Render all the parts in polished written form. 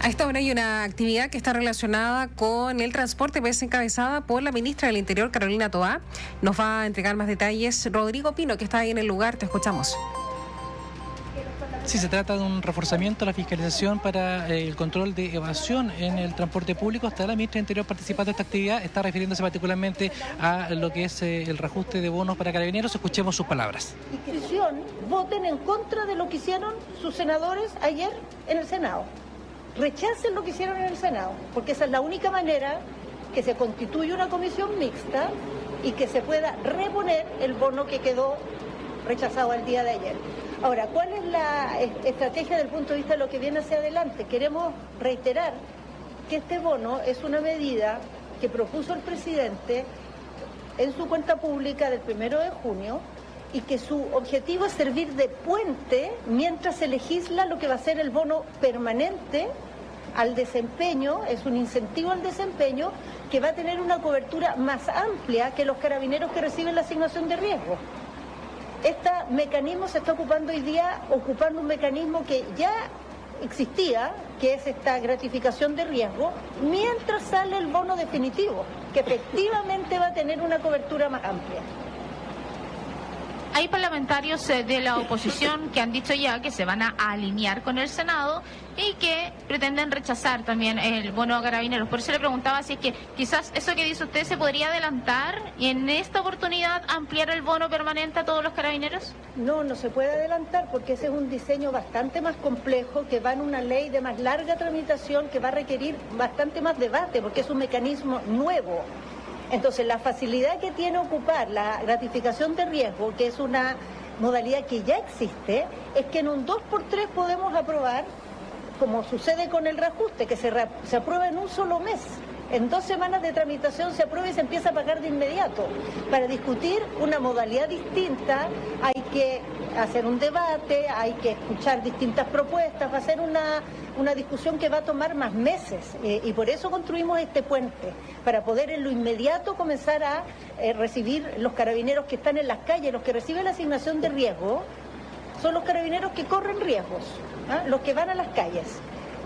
A esta hora hay una actividad que está relacionada con el transporte, pues encabezada por la ministra del Interior, Carolina Toá. Nos va a entregar más detalles Rodrigo Pino, que está ahí en el lugar. Te escuchamos. Sí, se trata de un reforzamiento de la fiscalización para el control de evasión en el transporte público. Está la ministra del Interior participando de esta actividad, está refiriéndose particularmente a lo que es el reajuste de bonos para carabineros. Escuchemos sus palabras. Discreción, voten en contra de lo que hicieron sus senadores ayer en el Senado. Rechacen lo que hicieron en el Senado, porque esa es la única manera que se constituye una comisión mixta y que se pueda reponer el bono que quedó rechazado el día de ayer. Ahora, ¿cuál es la estrategia desde el punto de vista de lo que viene hacia adelante? Queremos reiterar que este bono es una medida que propuso el presidente en su cuenta pública del 1 de junio y que su objetivo es servir de puente mientras se legisla lo que va a ser el bono permanente al desempeño, es un incentivo al desempeño que va a tener una cobertura más amplia que los carabineros que reciben la asignación de riesgo. Este mecanismo se está ocupando hoy día, ocupando un mecanismo que ya existía, que es esta gratificación de riesgo, mientras sale el bono definitivo, que efectivamente va a tener una cobertura más amplia. Hay parlamentarios de la oposición que han dicho ya que se van a alinear con el Senado y que pretenden rechazar también el bono a carabineros. Por eso le preguntaba si es que quizás eso que dice usted se podría adelantar y en esta oportunidad ampliar el bono permanente a todos los carabineros. No, no se puede adelantar porque ese es un diseño bastante más complejo que va en una ley de más larga tramitación que va a requerir bastante más debate porque es un mecanismo nuevo. Entonces, la facilidad que tiene ocupar la gratificación de riesgo, que es una modalidad que ya existe, es que en un 2x3 podemos aprobar, como sucede con el reajuste, que se aprueba en un solo mes. En 2 semanas de tramitación se aprueba y se empieza a pagar de inmediato. Para discutir una modalidad distinta hay que hacer un debate, hay que escuchar distintas propuestas, va a ser una discusión que va a tomar más meses y por eso construimos este puente, para poder en lo inmediato comenzar a recibir los carabineros que están en las calles, los que reciben la asignación de riesgo, son los carabineros que corren riesgos, los que van a las calles.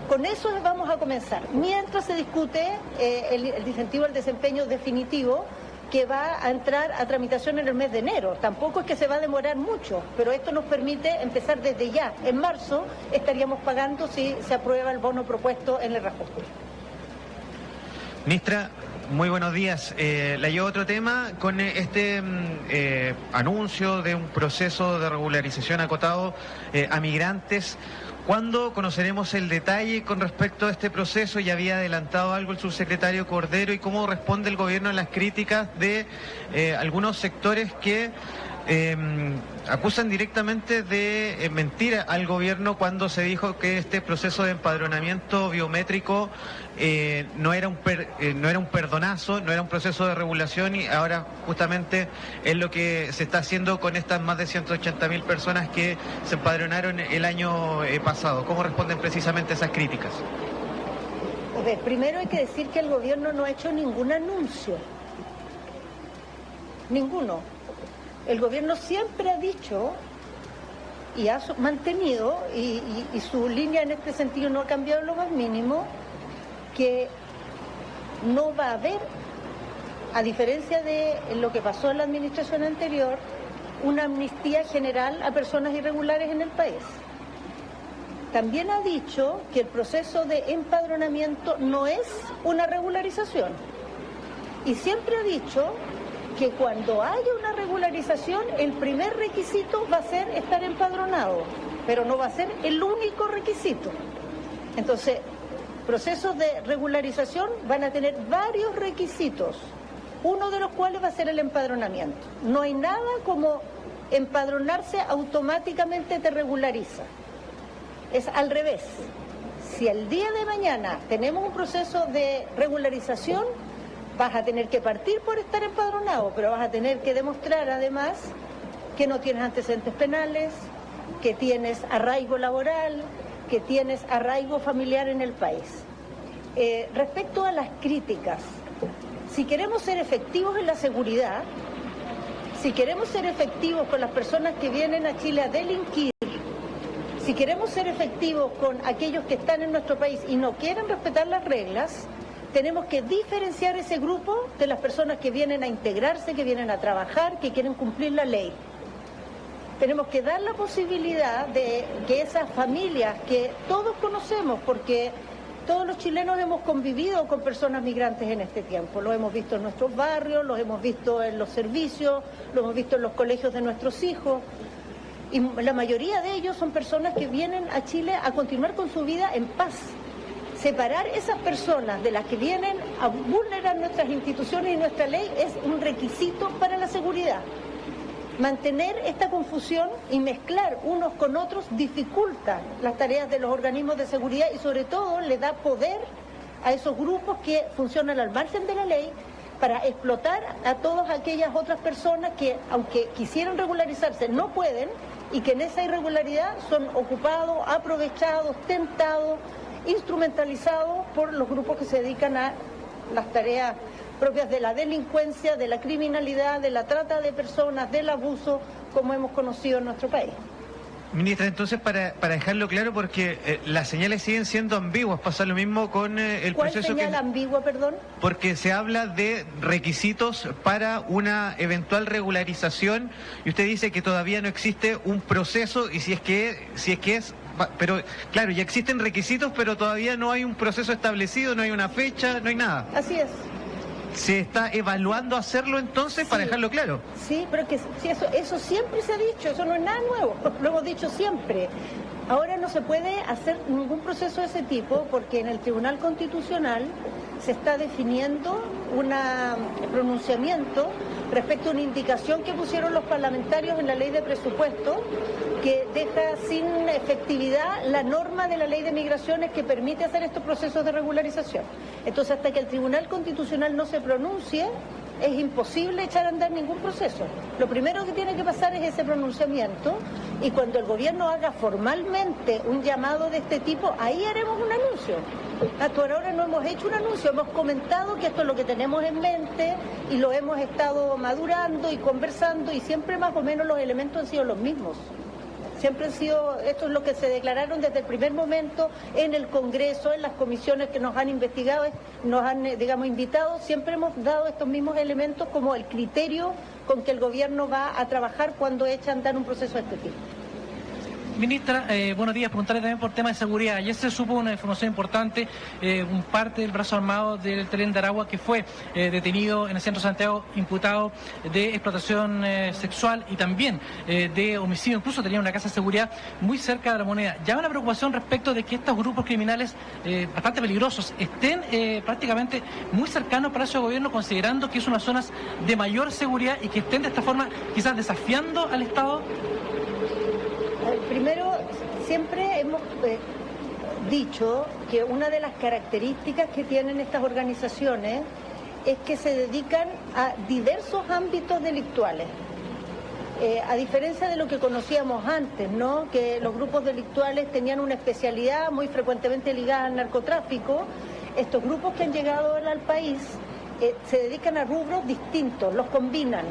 Con eso vamos a comenzar, mientras se discute el incentivo al desempeño definitivo que va a entrar a tramitación en el mes de enero. Tampoco es que se va a demorar mucho, pero esto nos permite empezar desde ya. En marzo estaríamos pagando si se aprueba el bono propuesto en el reajuste. Ministra, muy buenos días. La llevo otro tema con este anuncio de un proceso de regularización acotado a migrantes. ¿Cuándo conoceremos el detalle con respecto a este proceso? Ya había adelantado algo el subsecretario Cordero. ¿Y cómo responde el gobierno a las críticas de algunos sectores que acusan directamente de mentir al gobierno cuando se dijo que este proceso de empadronamiento biométrico no era un perdonazo, no era un proceso de regulación, y ahora justamente es lo que se está haciendo con estas más de 180.000 personas que se empadronaron el año pasado? ¿Cómo responden precisamente esas críticas? A ver, primero hay que decir que el gobierno no ha hecho ningún anuncio. Ninguno. El gobierno siempre ha dicho y ha mantenido, y su línea en este sentido no ha cambiado en lo más mínimo, que no va a haber, a diferencia de lo que pasó en la administración anterior, una amnistía general a personas irregulares en el país. También ha dicho que el proceso de empadronamiento no es una regularización. Y siempre ha dicho que cuando haya una regularización, el primer requisito va a ser estar empadronado, pero no va a ser el único requisito. Entonces, procesos de regularización van a tener varios requisitos, uno de los cuales va a ser el empadronamiento. No hay nada como empadronarse automáticamente te regulariza. Es al revés. Si el día de mañana tenemos un proceso de regularización, vas a tener que partir por estar empadronado, pero vas a tener que demostrar además que no tienes antecedentes penales, que tienes arraigo laboral, que tienes arraigo familiar en el país. Respecto a las críticas, si queremos ser efectivos en la seguridad, si queremos ser efectivos con las personas que vienen a Chile a delinquir, Si queremos ser efectivos con aquellos que están en nuestro país y no quieren respetar las reglas, tenemos que diferenciar ese grupo de las personas que vienen a integrarse, que vienen a trabajar, que quieren cumplir la ley. Tenemos que dar la posibilidad de que esas familias que todos conocemos, porque todos los chilenos hemos convivido con personas migrantes en este tiempo, lo hemos visto en nuestros barrios, lo hemos visto en los servicios, lo hemos visto en los colegios de nuestros hijos, y la mayoría de ellos son personas que vienen a Chile a continuar con su vida en paz. Separar esas personas de las que vienen a vulnerar nuestras instituciones y nuestra ley es un requisito para la seguridad. Mantener esta confusión y mezclar unos con otros dificulta las tareas de los organismos de seguridad y sobre todo le da poder a esos grupos que funcionan al margen de la ley para explotar a todas aquellas otras personas que, aunque quisieran regularizarse, no pueden y que en esa irregularidad son ocupados, aprovechados, tentados, instrumentalizados por los grupos que se dedican a las tareas propias de la delincuencia, de la criminalidad, de la trata de personas, del abuso, como hemos conocido en nuestro país. Ministra, entonces, para dejarlo claro, porque las señales siguen siendo ambiguas, pasa lo mismo con el proceso. ¿Cuál señal ambigua, perdón? Porque se habla de requisitos para una eventual regularización y usted dice que todavía no existe un proceso y si es que es, pero claro, ya existen requisitos, pero todavía no hay un proceso establecido, no hay una fecha, no hay nada. Así es. ¿Se está evaluando hacerlo entonces, para dejarlo claro? Sí, pero que sí, eso siempre se ha dicho, eso no es nada nuevo, lo hemos dicho siempre. Ahora no se puede hacer ningún proceso de ese tipo porque en el Tribunal Constitucional se está definiendo un pronunciamiento respecto a una indicación que pusieron los parlamentarios en la ley de presupuesto que deja sin efectividad la norma de la ley de migraciones que permite hacer estos procesos de regularización. Entonces, hasta que el Tribunal Constitucional no se pronuncie, es imposible echar a andar ningún proceso. Lo primero que tiene que pasar es ese pronunciamiento y cuando el gobierno haga formalmente un llamado de este tipo, ahí haremos un anuncio. Hasta ahora no hemos hecho un anuncio, hemos comentado que esto es lo que tenemos en mente y lo hemos estado madurando y conversando y siempre más o menos los elementos han sido los mismos. Siempre han sido, esto es lo que se declararon desde el primer momento en el Congreso, en las comisiones que nos han investigado, nos han, invitado, siempre hemos dado estos mismos elementos como el criterio con que el gobierno va a trabajar cuando echa a andar un proceso de este tipo. Ministra, buenos días. Preguntarle también por tema de seguridad. Ayer se supo una información importante, un parte del brazo armado del Tren de Aragua que fue detenido en el centro de Santiago, imputado de explotación sexual y también de homicidio. Incluso tenía una casa de seguridad muy cerca de la Moneda. Ya hay una preocupación respecto de que estos grupos criminales bastante peligrosos estén prácticamente muy cercanos al Palacio de Gobierno, considerando que es una zona de mayor seguridad y que estén de esta forma quizás desafiando al Estado. Primero, siempre hemos dicho que una de las características que tienen estas organizaciones es que se dedican a diversos ámbitos delictuales. A diferencia de lo que conocíamos antes, ¿no? Que los grupos delictuales tenían una especialidad muy frecuentemente ligada al narcotráfico, estos grupos que han llegado ahora al país se dedican a rubros distintos, los combinan.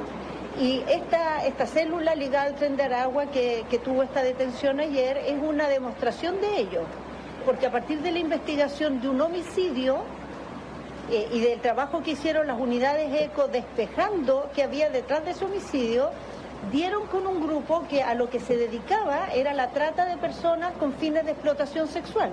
Y esta célula ligada al Tren de Aragua que tuvo esta detención ayer es una demostración de ello, porque a partir de la investigación de un homicidio y del trabajo que hicieron las unidades ECO despejando que había detrás de ese homicidio, dieron con un grupo que a lo que se dedicaba era la trata de personas con fines de explotación sexual.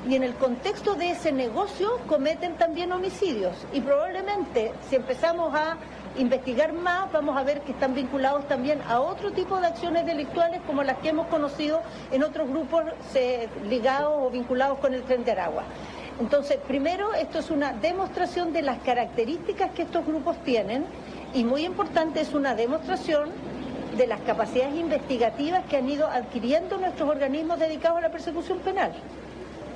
Y en el contexto de ese negocio cometen también homicidios. Y probablemente, si empezamos a investigar más, vamos a ver que están vinculados también a otro tipo de acciones delictuales como las que hemos conocido en otros grupos ligados o vinculados con el Tren de Aragua. Entonces, primero, esto es una demostración de las características que estos grupos tienen y muy importante, es una demostración de las capacidades investigativas que han ido adquiriendo nuestros organismos dedicados a la persecución penal,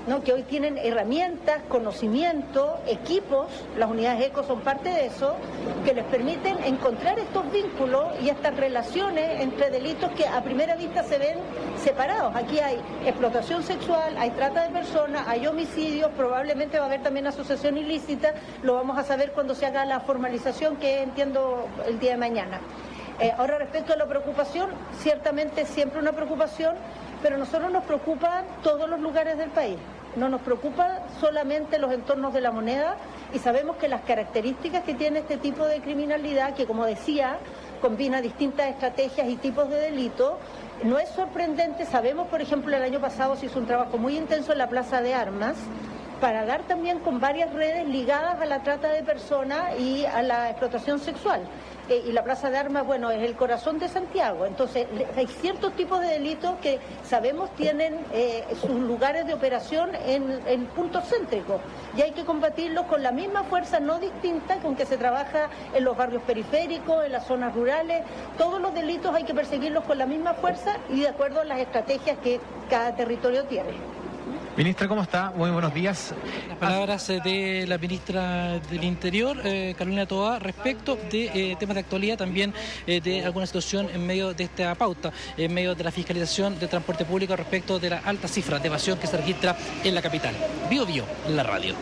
¿no? Que hoy tienen herramientas, conocimiento, equipos, las unidades ECO son parte de eso, que les permiten encontrar estos vínculos y estas relaciones entre delitos que a primera vista se ven separados. Aquí hay explotación sexual, hay trata de personas, hay homicidios, probablemente va a haber también asociación ilícita, lo vamos a saber cuando se haga la formalización, que entiendo el día de mañana. Ahora, respecto a la preocupación, ciertamente siempre una preocupación, pero a nosotros nos preocupan todos los lugares del país. No nos preocupan solamente los entornos de La Moneda y sabemos que las características que tiene este tipo de criminalidad, que como decía, combina distintas estrategias y tipos de delitos, no es sorprendente. Sabemos, por ejemplo, el año pasado se hizo un trabajo muy intenso en la Plaza de Armas para dar también con varias redes ligadas a la trata de personas y a la explotación sexual. Y la Plaza de Armas, bueno, es el corazón de Santiago. Entonces, hay ciertos tipos de delitos que sabemos tienen sus lugares de operación en puntos céntricos. Y hay que combatirlos con la misma fuerza, no distinta, con que se trabaja en los barrios periféricos, en las zonas rurales. Todos los delitos hay que perseguirlos con la misma fuerza y de acuerdo a las estrategias que cada territorio tiene. Ministra, ¿cómo está? Muy buenos días. Las palabras de la ministra del Interior, Carolina Toá, respecto de temas de actualidad, también de alguna situación en medio de esta pauta, en medio de la fiscalización de transporte público respecto de la alta cifra de evasión que se registra en la capital. Bio, la radio.